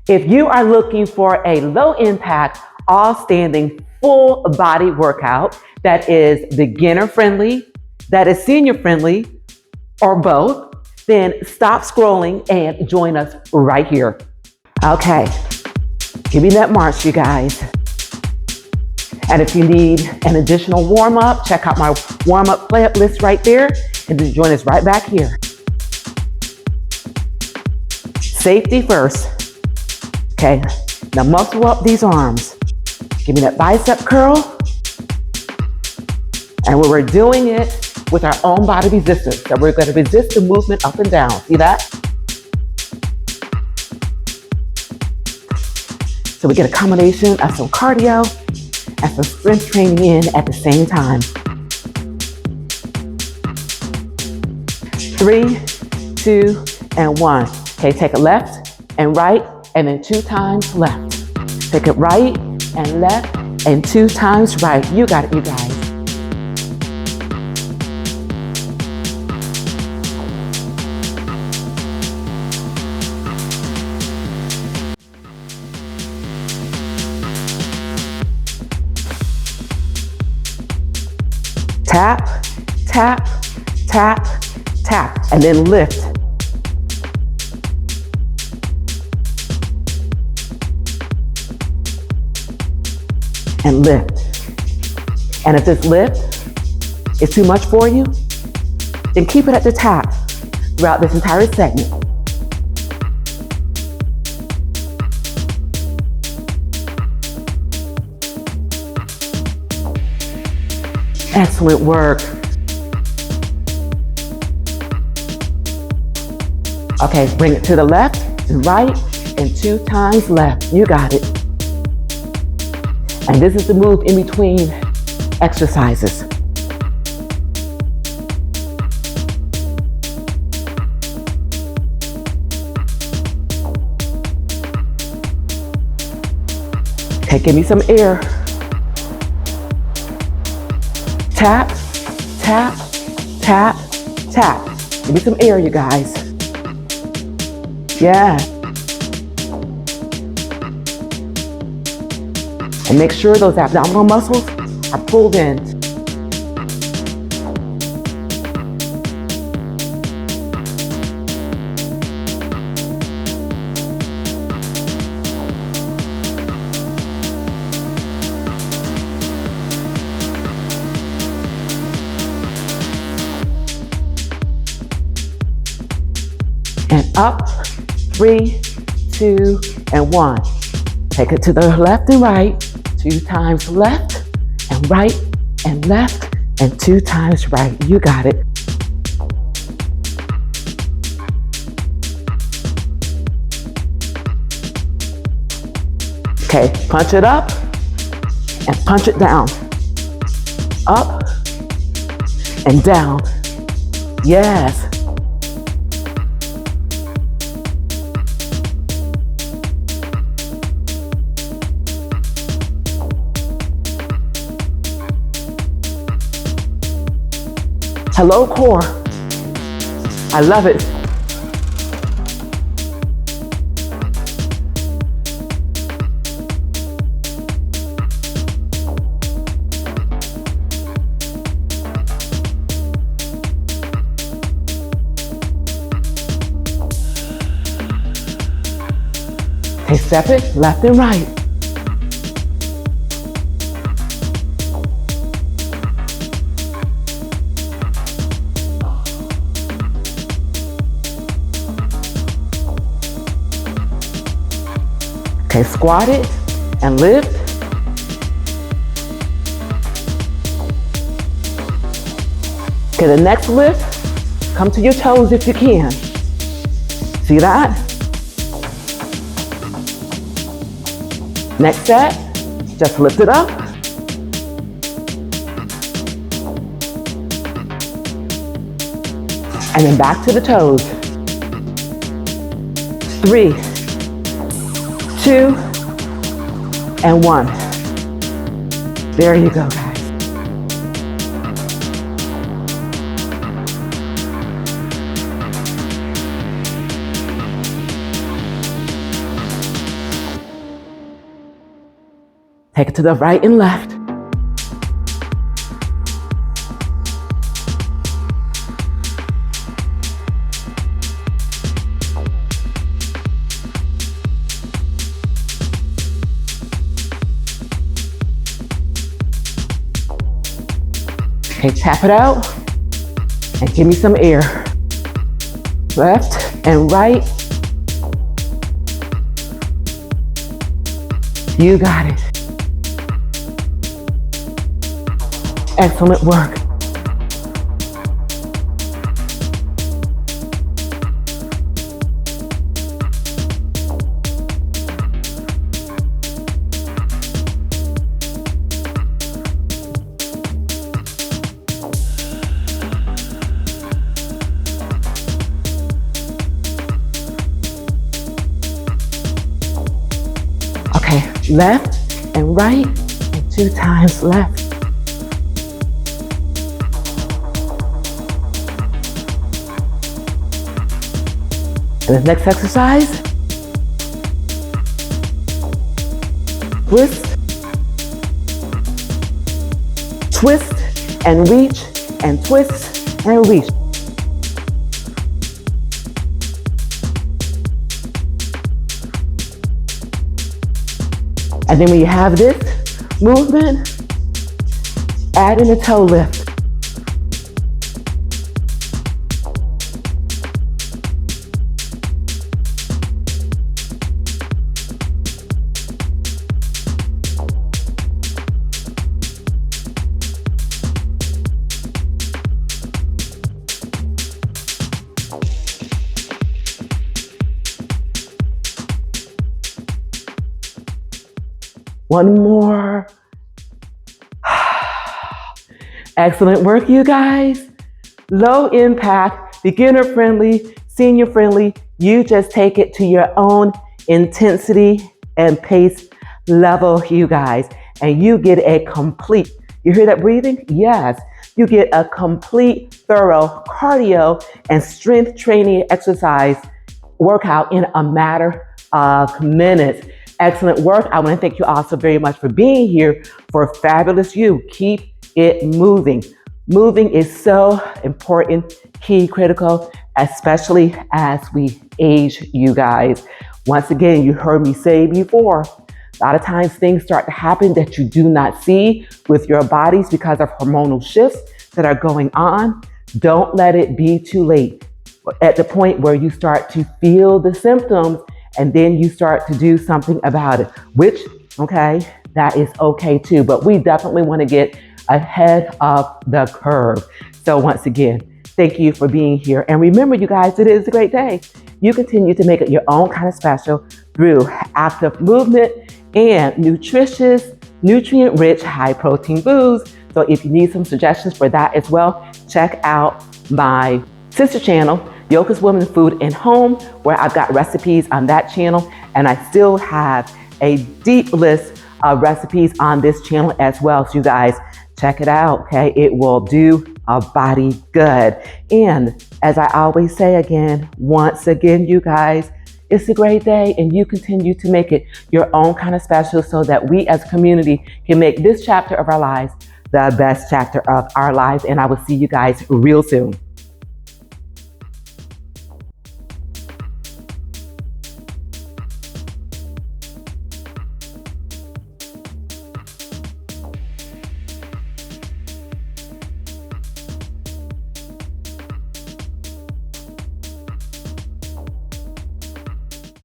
If you are looking for a low impact, all standing, full body workout that is beginner friendly, that is senior friendly, or both, then stop scrolling and join us right here. Okay, give me that march, you guys. And if you need an additional warm-up, check out my warm-up playlist right there, and just join us right back here. Safety first. Okay, now muscle up these arms. Give me that bicep curl. And we're doing it with our own body resistance. So we're going to resist the movement up and down. See that? So we get a combination of some cardio and some strength training in at the same time. 3, 2, and 1. Okay, take a left and right, and then 2 times left. Take it right and left, and 2 times right. You got it, you guys. Tap, tap, tap, tap, and then lift. And lift. And if this lift is too much for you, then keep it at the tap throughout this entire segment. Excellent work. Okay, bring it to the left and right, and 2 times left. You got it. And this is the move in between exercises. Okay, give me some air. Tap, tap, tap, tap. Give me some air, you guys. Yeah. And make sure those abdominal muscles are pulled in. And up, 3, 2, and 1. Take it to the left and right, 2 times left and right and left, and 2 times right. You got it. Okay, punch it up and punch it down. Up and down. Yes. Hello, core. I love it. Okay, step it left and right. Okay, squat it and lift. Okay, the next lift, come to your toes if you can. See that? Next set, just lift it up. And then back to the toes. 3, 2, and 1. There you go, guys. Take it to the right and left. Okay, tap it out and give me some air. Left and right. You got it. Excellent work. Okay, left and right, and 2 times left. And the next exercise, twist and reach, and twist and reach. And then when you have this movement, add in a toe lift. One more. Excellent work, you guys. Low impact, beginner friendly, senior friendly. You just take it to your own intensity and pace level, you guys. And you get a complete, you hear that breathing? Yes. You get a complete, thorough cardio and strength training exercise workout in a matter of minutes. Excellent work. I want to thank you all so very much for being here for Fabulous You. Keep it moving. Moving is so important, key, critical, especially as we age, you guys. Once again, you heard me say before, a lot of times things start to happen that you do not see with your bodies because of hormonal shifts that are going on. Don't let it be too late. At the point where you start to feel the symptoms, and then you start to do something about it, which, okay, that is okay too. But we definitely want to get ahead of the curve. So once again, thank you for being here. And remember, you guys, it is a great day. You continue to make it your own kind of special through active movement and nutritious, nutrient-rich, high-protein foods. So if you need some suggestions for that as well, check out my sister channel, Yoka's Women, Food, and Home, where I've got recipes on that channel. And I still have a deep list of recipes on this channel as well. So you guys, check it out, okay? It will do a body good. And as I always say again, once again, you guys, it's a great day, and you continue to make it your own kind of special so that we as a community can make this chapter of our lives the best chapter of our lives. And I will see you guys real soon.